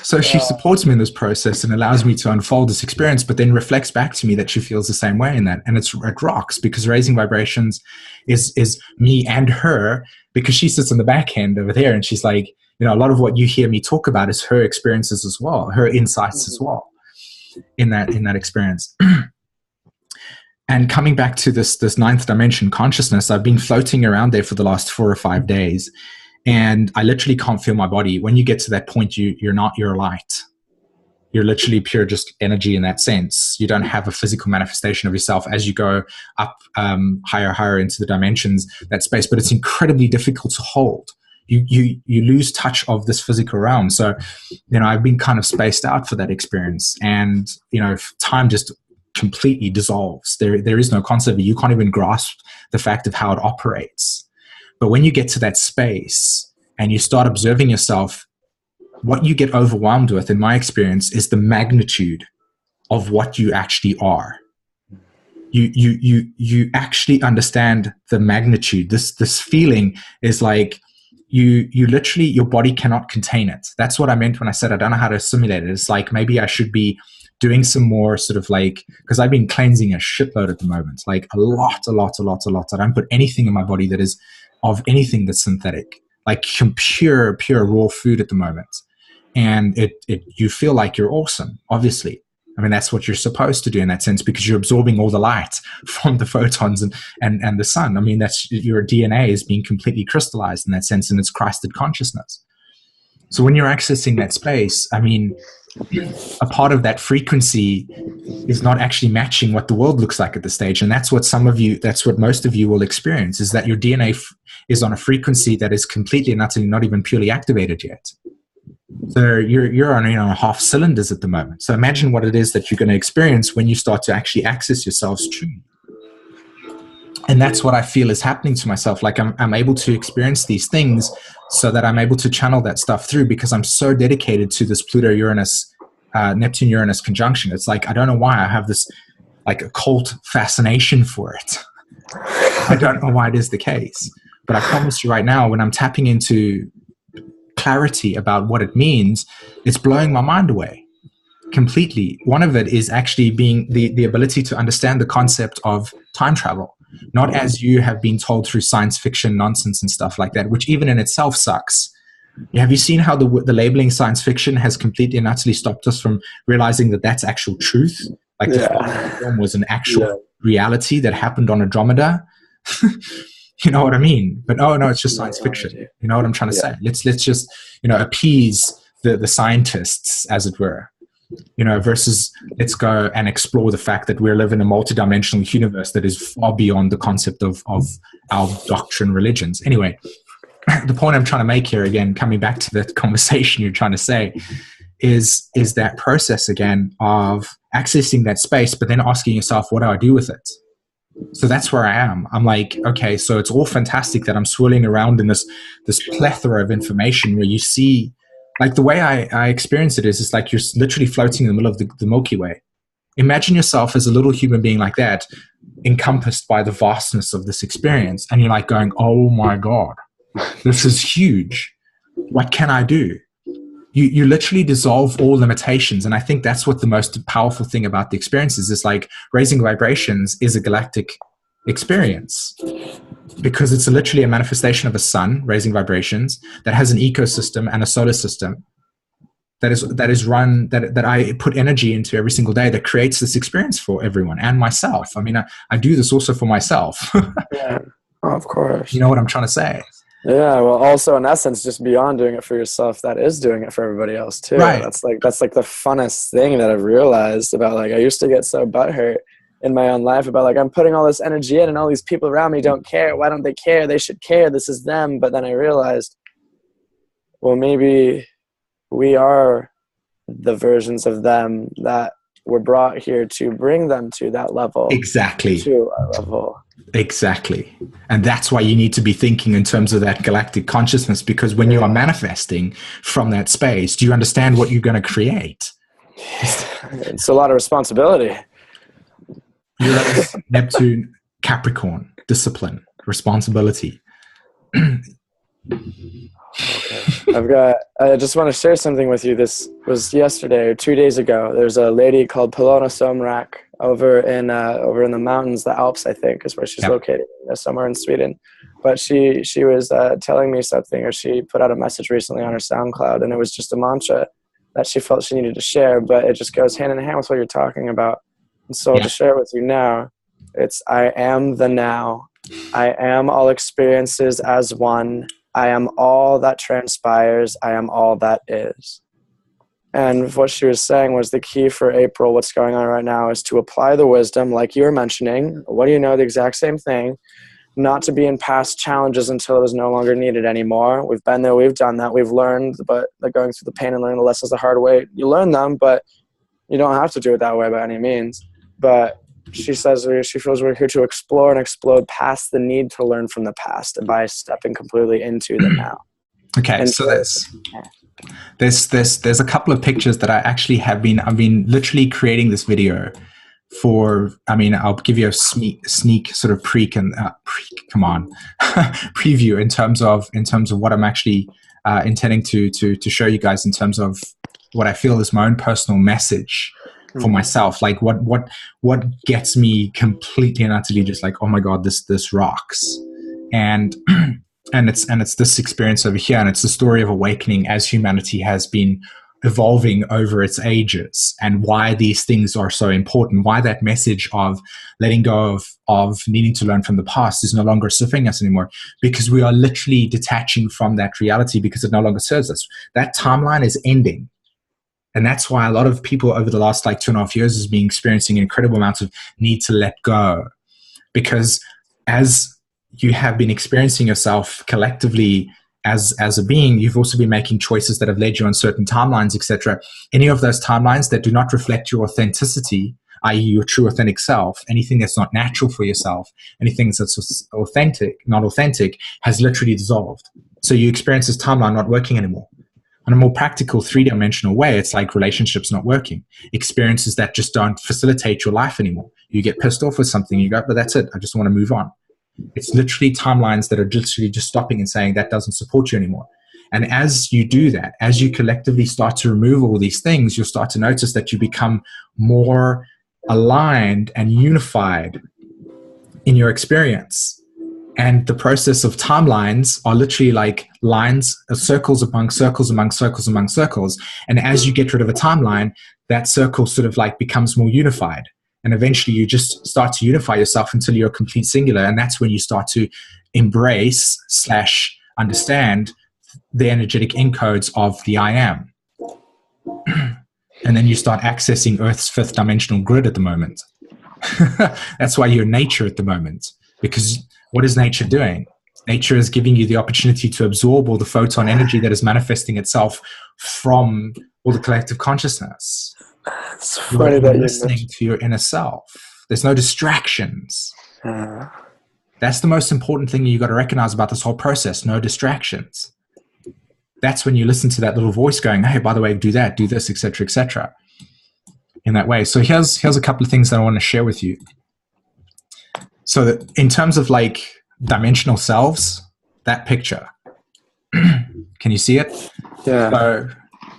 So she supports me in this process and allows me to unfold this experience, but then reflects back to me that she feels the same way in that. And it rocks, because Raising Vibrations is me and her, because she sits on the back end over there and she's like, you know, a lot of what you hear me talk about is her experiences as well, her insights as well in that experience. And coming back to this ninth dimension consciousness, I've been floating around there for the last 4 or 5 days. And I literally can't feel my body. When you get to that point, you're not your light. You're literally pure just energy in that sense. You don't have a physical manifestation of yourself as you go up higher into the dimensions, that space. But it's incredibly difficult to hold. You lose touch of this physical realm. So, you know, I've been kind of spaced out for that experience. And, you know, time just completely dissolves. There is no concept. You can't even grasp the fact of how it operates. But when you get to that space and you start observing yourself, what you get overwhelmed with, in my experience, is the magnitude of what you actually are. You actually understand the magnitude. This feeling is like you literally, your body cannot contain it. That's what I meant when I said I don't know how to assimilate it. It's like maybe I should be doing some more sort of like, because I've been cleansing a shitload at the moment, like a lot. I don't put anything in my body that is of anything that's synthetic, like pure raw food at the moment. And you feel like you're awesome, obviously. I mean, that's what you're supposed to do in that sense, because you're absorbing all the light from the photons and the sun. I mean, that's your DNA is being completely crystallized in that sense, and it's Christed consciousness. So when you're accessing that space, I mean, a part of that frequency is not actually matching what the world looks like at this stage. And that's what most of you will experience, is that your DNA is on a frequency that is completely and utterly not even purely activated yet. So you're on half cylinders at the moment. So imagine what it is that you're going to experience when you start to actually access yourselves truly. And that's what I feel is happening to myself. Like I'm able to experience these things so that I'm able to channel that stuff through, because I'm so dedicated to this Pluto-Uranus, Neptune-Uranus conjunction. It's like, I don't know why I have this like occult fascination for it. I don't know why it is the case. But I promise you right now, when I'm tapping into clarity about what it means, it's blowing my mind away completely. One of it is actually being the ability to understand the concept of time travel. Not as you have been told through science fiction nonsense and stuff like that, which even in itself sucks. Have you seen how the labeling science fiction has completely and utterly stopped us from realizing that that's actual truth? Like the film was an actual reality that happened on Andromeda. You know what I mean? But oh no, it's just science fiction. You know what I'm trying to say? Let's just appease the scientists, as it were. Versus let's go and explore the fact that we live in a multidimensional universe that is far beyond the concept of our doctrine religions. Anyway, the point I'm trying to make here, again, coming back to the conversation you're trying to say, is that process again of accessing that space, but then asking yourself, what do I do with it? So that's where I am. I'm like, okay, so it's all fantastic that I'm swirling around in this plethora of information where you see. Like the way I experience it is like you're literally floating in the middle of the Milky Way. Imagine yourself as a little human being like that, encompassed by the vastness of this experience. And you're like going, oh my God, this is huge. What can I do? You literally dissolve all limitations. And I think that's what the most powerful thing about the experience is like raising vibrations is a galactic experience. Because it's literally a manifestation of a sun raising vibrations that has an ecosystem and a solar system that I put energy into every single day, that creates this experience for everyone and myself. I mean, I do this also for myself. Yeah, of course. You know what I'm trying to say? Yeah, well, also in essence, just beyond doing it for yourself, that is doing it for everybody else too. Right. That's like the funnest thing that I've realized about. Like, I used to get so butthurt in my own life about like, I'm putting all this energy in and all these people around me don't care. Why don't they care? They should care. This is them. But then I realized, well, maybe we are the versions of them that were brought here to bring them to that level. Exactly. To our level. Exactly. And that's why you need to be thinking in terms of that galactic consciousness, because when you are manifesting from that space, do you understand what you're going to create? It's a lot of responsibility. Uranus, Neptune, Capricorn, discipline, responsibility. Okay. I just want to share something with you. This was yesterday or 2 days ago. There's a lady called Polona Somrak over in the mountains, the Alps, I think, is where she's located, somewhere in Sweden. But she was telling me something, or she put out a message recently on her SoundCloud, and it was just a mantra that she felt she needed to share, but it just goes hand in hand with what you're talking about. And so to share with you now, it's I am the now. I am all experiences as one. I am all that transpires. I am all that is. And what she was saying was the key for April, what's going on right now, is to apply the wisdom, like you were mentioning. What do you know? The exact same thing. Not to be in past challenges until it is no longer needed anymore. We've been there. We've done that. We've learned, but going through the pain and learning the lessons the hard way, you learn them, but you don't have to do it that way by any means. But she says she feels we're here to explore and explode past the need to learn from the past by stepping completely into the now. Okay, and so there's a couple of pictures that I actually I've been literally creating this video for. I mean, I'll give you a sneak sort of preview in terms of what I'm actually intending to show you guys in terms of what I feel is my own personal message for myself. Like what gets me completely and utterly just like, oh my God, this rocks. And it's this experience over here, and it's the story of awakening as humanity has been evolving over its ages, and why these things are so important, why that message of letting go of needing to learn from the past is no longer serving us anymore, because we are literally detaching from that reality because it no longer serves us. That timeline is ending. And that's why a lot of people over the last like 2.5 years has been experiencing incredible amounts of need to let go. Because as you have been experiencing yourself collectively as a being, you've also been making choices that have led you on certain timelines, etc. Any of those timelines that do not reflect your authenticity, i.e. your true authentic self, anything that's not natural for yourself, anything that's not authentic, has literally dissolved. So you experience this timeline not working anymore. On a more practical 3-dimensional way, it's like relationships not working, experiences that just don't facilitate your life anymore. You get pissed off with something, you go, but that's it, I just want to move on. It's literally timelines that are literally just stopping and saying that doesn't support you anymore. And as you do that, as you collectively start to remove all these things, you'll start to notice that you become more aligned and unified in your experience. And the process of timelines are literally like lines, circles among circles among circles among circles. And as you get rid of a timeline, that circle sort of like becomes more unified. And eventually you just start to unify yourself until you're a complete singular. And that's when you start to embrace / understand the energetic encodes of the I am. And then you start accessing Earth's 5th dimensional grid at the moment. That's why you're nature at the moment. Because what is nature doing? Nature is giving you the opportunity to absorb all the photon energy that is manifesting itself from all the collective consciousness. It's funny that you're listening to your inner self. There's no distractions. That's the most important thing you got to recognize about this whole process. No distractions. That's when you listen to that little voice going, hey, by the way, do that, do this, etc., etc. In that way. So here's a couple of things that I want to share with you. So that in terms of like dimensional selves, that picture, can you see it? Yeah. So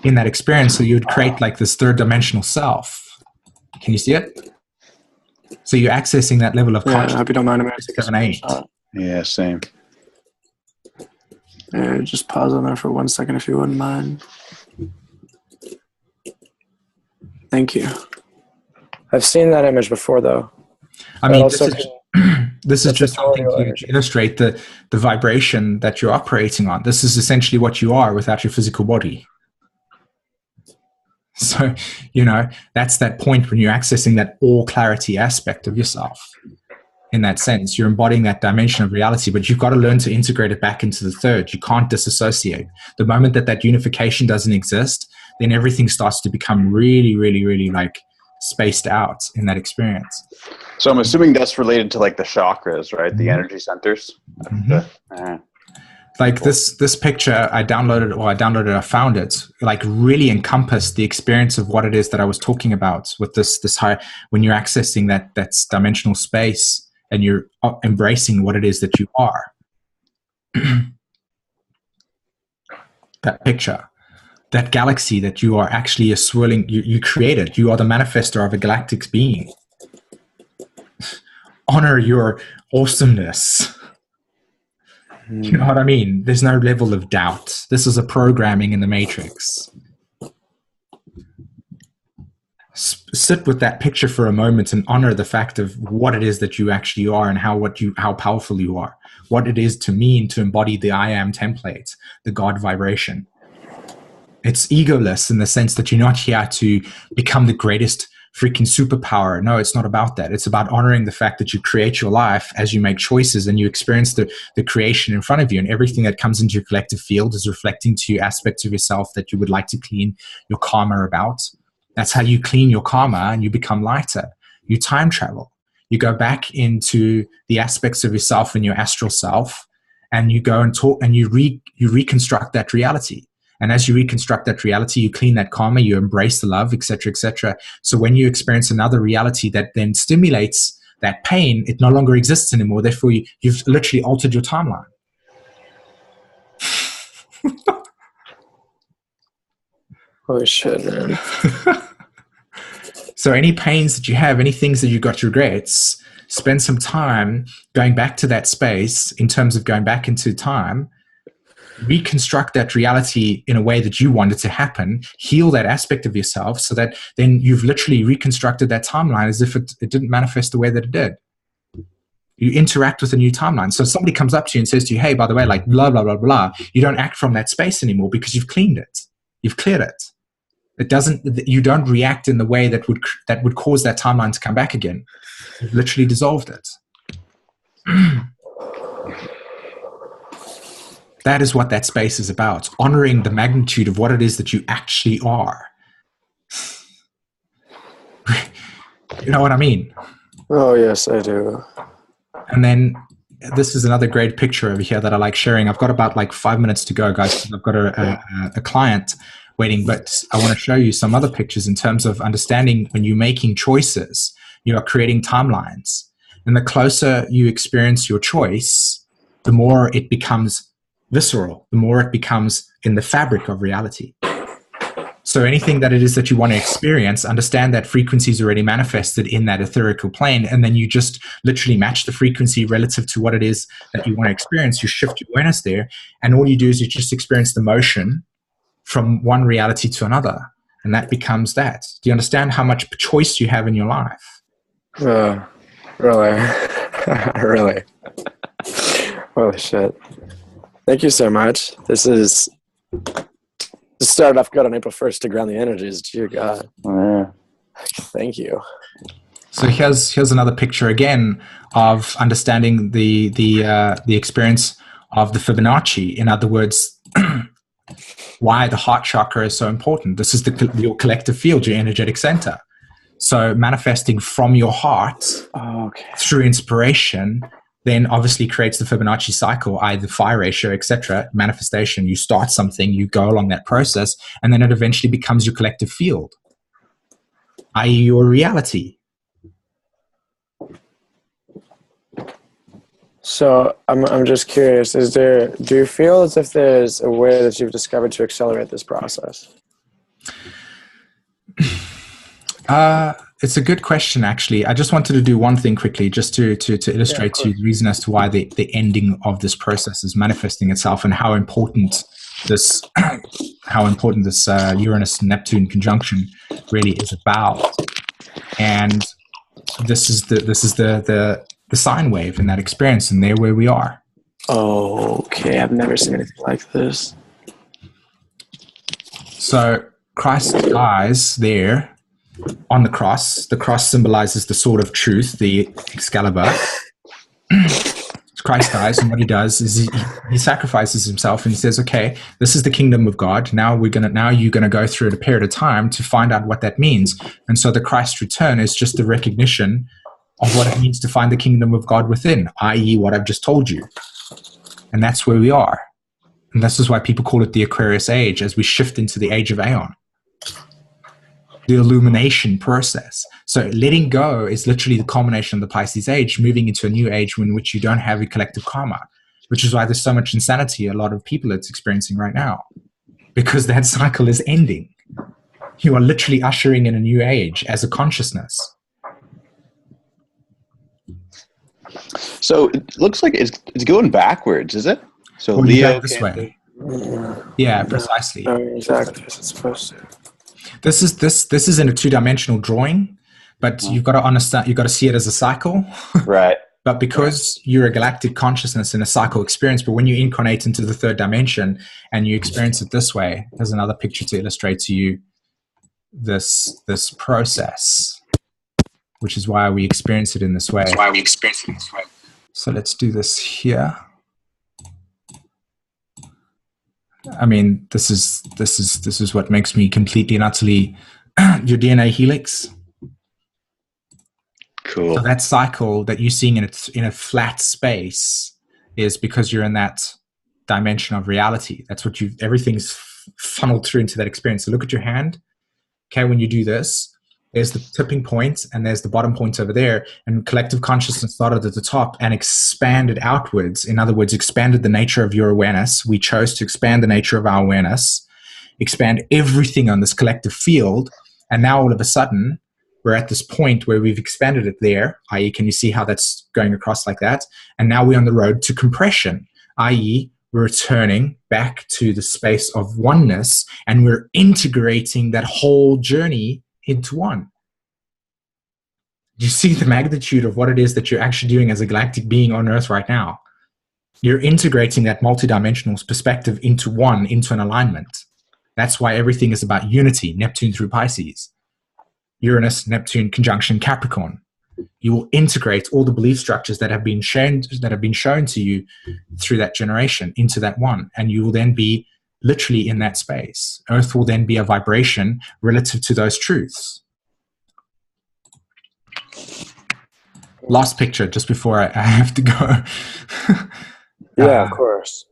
in that experience, so you would create like this 3rd dimensional self. Can you see it? So you're accessing that level of consciousness. I hope you don't mind. I'm going to take 7, 8. Yeah, same. Yeah, just pause on there for 1 second if you wouldn't mind. Thank you. I've seen that image before, though. I mean, this is just something to illustrate the vibration that you're operating on. This is essentially what you are without your physical body. So, that's that point when you're accessing that all clarity aspect of yourself. In that sense, you're embodying that dimension of reality, but you've got to learn to integrate it back into the 3rd. You can't disassociate. The moment that unification doesn't exist, then everything starts to become really, really, really like spaced out in that experience. So I'm assuming that's related to like the chakras, right? The energy centers. Like this picture I downloaded, I found it, like really encompassed the experience of what it is that I was talking about with this high, when you're accessing that's dimensional space and you're embracing what it is that you are. That picture, that galaxy that you are actually a swirling, you created, you are the manifestor of a galactic being. Honor your awesomeness. You know what I mean? There's no level of doubt. This is a programming in the matrix. Sit with that picture for a moment and honor the fact of what it is that you actually are and how powerful you are. What it is to mean to embody the I am template, the God vibration. It's egoless in the sense that you're not here to become the greatest freaking superpower. No, it's not about that. It's about honoring the fact that you create your life as you make choices and you experience the creation in front of you, and everything that comes into your collective field is reflecting to you aspects of yourself that you would like to clean your karma about. That's how you clean your karma and you become lighter. You time travel. You go back into the aspects of yourself and your astral self, and you go and talk and you reconstruct that reality. And as you reconstruct that reality, you clean that karma, you embrace the love, etc., etc. So when you experience another reality that then stimulates that pain, it no longer exists anymore. Therefore, you've literally altered your timeline. Holy shit, man. So any pains that you have, any things that you got regrets, spend some time going back to that space in terms of going back into time, reconstruct that reality in a way that you want it to happen, heal that aspect of yourself so that then you've literally reconstructed that timeline as if it didn't manifest the way that it did. You interact with a new timeline. So somebody comes up to you and says to you, hey, by the way, like blah, blah, blah, blah. You don't act from that space anymore because you've cleaned it. You've cleared it. It doesn't. You don't react in the way that would cause that timeline to come back again. You've literally dissolved it. That is what that space is about. Honoring the magnitude of what it is that you actually are. You know what I mean? Oh, yes, I do. And then this is another great picture over here that I like sharing. I've got about like 5 minutes to go, guys, because I've got a client waiting, but I want to show you some other pictures in terms of understanding when you're making choices, you are creating timelines. And the closer you experience your choice, the more it becomes visceral, the more it becomes in the fabric of reality. So anything that it is that you want to experience, understand that frequency is already manifested in that etherical plane, and then you just literally match the frequency relative to what it is that you want to experience. You shift your awareness there, and all you do is you just experience the motion from one reality to another, and that becomes that. Do you understand how much choice you have in your life? Really? Really? Holy shit. Thank you so much. This started off good on April 1st to ground the energies. Dear God. Yeah. Thank you. So here's another picture again of understanding the experience of the Fibonacci. In other words, why the heart chakra is so important. This is your collective field, your energetic center. So manifesting from your heart through inspiration then obviously creates the Fibonacci cycle, i.e. the phi ratio, etc. Manifestation, you start something, you go along that process, and then it eventually becomes your collective field, i.e. your reality. So I'm just curious, do you feel as if there's a way that you've discovered to accelerate this process? It's a good question, actually. I just wanted to do one thing quickly, just to illustrate to you the reason as to why the ending of this process is manifesting itself, and how important this Uranus-Neptune conjunction really is about. And this is the sine wave in that experience, and there where we are. Oh, okay. I've never seen anything like this. So Christ's eyes there on the cross symbolizes the sword of truth, the Excalibur. Christ dies, and what he does is he sacrifices himself, and he says, okay, this is the kingdom of God. Now you're gonna go through a period of time to find out what that means. And so the Christ return is just the recognition of what it means to find the kingdom of God within, i.e. what I've just told you. And that's where we are. And this is why people call it the Aquarius age, as we shift into the age of Aeon. The illumination process. So letting go is literally the culmination of the Pisces age, moving into a new age in which you don't have a collective karma, which is why there's so much insanity a lot of people are experiencing right now, because that cycle is ending. You are literally ushering in a new age as a consciousness. So it looks like it's going backwards, is it? So well, Leo this way. Yeah, precisely. No, exactly as it's supposed to. This is in a two-dimensional drawing, but you've got to understand, you've got to see it as a cycle. Right. But because you're a galactic consciousness in a cycle experience, but when you incarnate into the third dimension and you experience it this way, there's another picture to illustrate to you this process, which is why we experience it in this way. So let's do this here. I mean, this is what makes me completely and utterly your DNA Helix. Cool. So that cycle that you're seeing in a flat space is because you're in that dimension of reality. That's what everything's funneled through into that experience. So look at your hand. Okay, when you do this, there's the tipping point and there's the bottom point over there, and collective consciousness started at the top and expanded outwards. In other words, expanded the nature of your awareness. We chose to expand the nature of our awareness, expand everything on this collective field, and now all of a sudden we're at this point where we've expanded it there, i.e. can you see how that's going across like that? And now we're on the road to compression, i.e. we're returning back to the space of oneness, and we're integrating that whole journey into one. Do you see the magnitude of what it is that you're actually doing as a galactic being on Earth right now? You're integrating that multidimensional perspective into one, into an alignment. That's why everything is about unity, Neptune through Pisces. Uranus, Neptune conjunction Capricorn. You will integrate all the belief structures that have been shown to you through that generation into that one, and you will then be literally in that space. Earth will then be a vibration relative to those truths. Last picture, just before I have to go. Yeah, of course.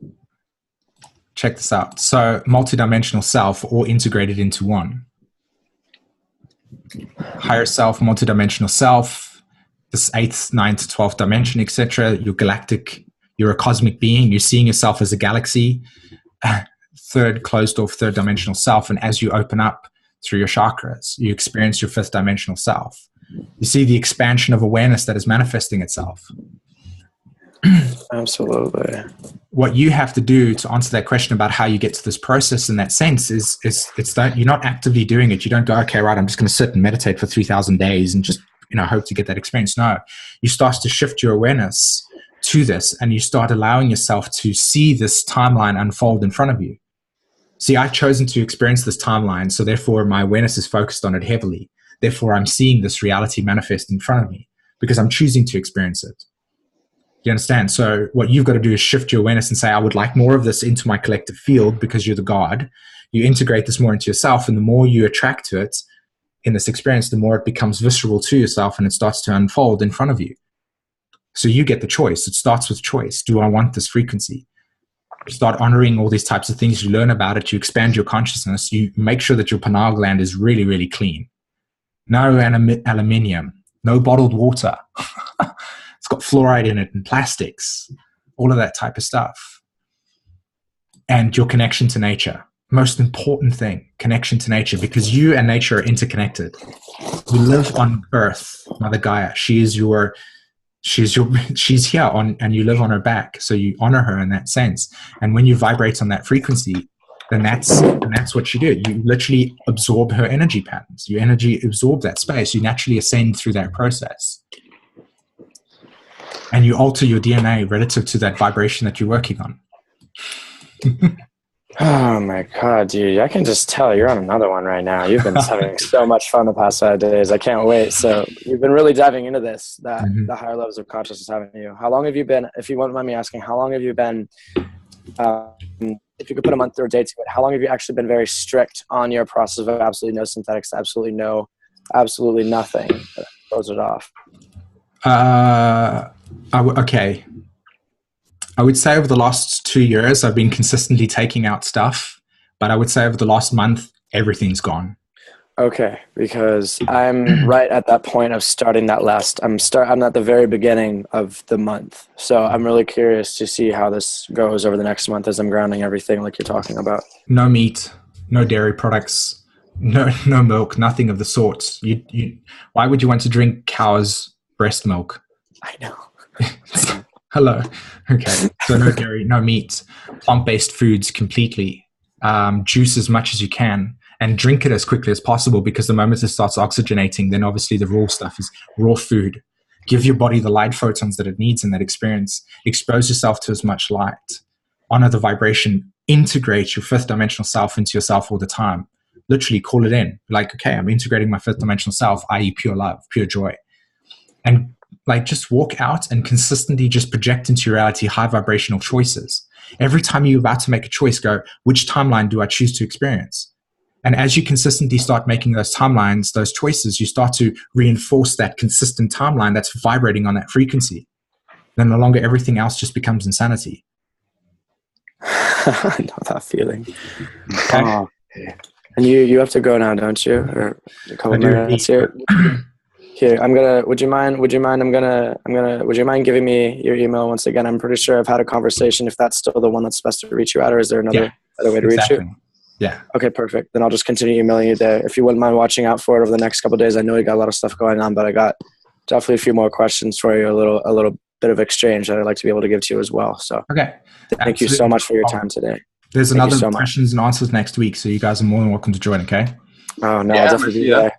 Check this out. So multidimensional self, all integrated into one. Higher self, multidimensional self, this 8th, 9th, 12th dimension, etc. You're a cosmic being. You're seeing yourself as a galaxy. Third, closed off, third dimensional self. And as you open up through your chakras, you experience your 5th dimensional self. You see the expansion of awareness that is manifesting itself. Absolutely. What you have to do to answer that question about how you get to this process in that sense is that you're not actively doing it. You don't go, okay, right, I'm just going to sit and meditate for 3,000 days and just, hope to get that experience. No, you start to shift your awareness to this, and you start allowing yourself to see this timeline unfold in front of you. See, I've chosen to experience this timeline, so therefore my awareness is focused on it heavily. Therefore, I'm seeing this reality manifest in front of me because I'm choosing to experience it. You understand? So what you've got to do is shift your awareness and say, I would like more of this into my collective field because you're the God. You integrate this more into yourself, and the more you attract to it in this experience, the more it becomes visceral to yourself and it starts to unfold in front of you. So you get the choice. It starts with choice. Do I want this frequency? You start honoring all these types of things. You learn about it. You expand your consciousness. You make sure that your pineal gland is really, really clean. No aluminium, no bottled water. It's got fluoride in it and plastics, all of that type of stuff. And your connection to nature. Most important thing, connection to nature, because you and nature are interconnected. We live on Earth, Mother Gaia. She's here and you live on her back. So you honor her in that sense. And when you vibrate on that frequency, then that's what you do. You literally absorb her energy patterns. Your energy absorb that space. You naturally ascend through that process. And you alter your DNA relative to that vibration that you're working on. Oh my God, dude. I can just tell you're on another one right now. You've been having so much fun the past 5 days. I can't wait. So you've been really diving into this, the higher levels of consciousness having you. How long have you been, if you won't mind me asking, how long have you been, if you could put a month or a date to it, how long have you actually been very strict on your process of absolutely no synthetics, absolutely nothing? Close it off. Okay. I would say over the last 2 years, I've been consistently taking out stuff, but I would say over the last month, everything's gone. Okay, because I'm right at that point of starting that I'm at the very beginning of the month. So I'm really curious to see how this goes over the next month as I'm grounding everything like you're talking about. No meat, no dairy products, no milk, nothing of the sort. Why would you want to drink cow's breast milk? I know. Hello. Okay. So no dairy, no meat, plant-based foods completely. Juice as much as you can and drink it as quickly as possible, because the moment it starts oxygenating, then obviously the raw stuff is raw food. Give your body the light photons that it needs in that experience. Expose yourself to as much light. Honor the vibration. Integrate your 5th dimensional self into yourself all the time. Literally call it in. Like, okay, I'm integrating my 5th dimensional self, i.e. pure love, pure joy. And just walk out and consistently just project into your reality high vibrational choices. Every time you're about to make a choice, go, which timeline do I choose to experience? And as you consistently start making those timelines, those choices, you start to reinforce that consistent timeline that's vibrating on that frequency. Then no longer everything else just becomes insanity. I know that feeling. Okay. And you have to go now, don't you? Or a couple minutes here. Here, would you mind giving me your email once again? I'm pretty sure I've had a conversation, if that's still the one that's best to reach you at, or is there another way to reach you? Yeah. Okay, perfect. Then I'll just continue emailing you there. If you wouldn't mind watching out for it over the next couple of days. I know you got a lot of stuff going on, but I got definitely a few more questions for you, a little bit of exchange that I'd like to be able to give to you as well. So okay. Thank you so much for your time today. There's another questions and answers next week, so you guys are more than welcome to join, okay? Oh, no, I'll definitely be there.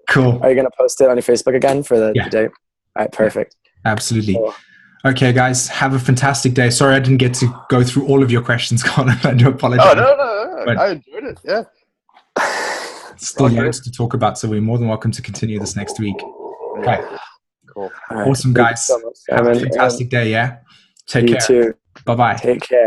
Cool. Are you going to post it on your Facebook again for the date? All right, perfect. Absolutely. Cool. Okay, guys, have a fantastic day. Sorry I didn't get to go through all of your questions, Colin. I do apologize. Oh, no. But I enjoyed it. Yeah. still loads to talk about, so we're more than welcome to continue this next week. Okay. Cool. All right. Awesome, Thank you guys. so much, Have a Simon. fantastic day, yeah? Take You care. too. Bye-bye. Take care.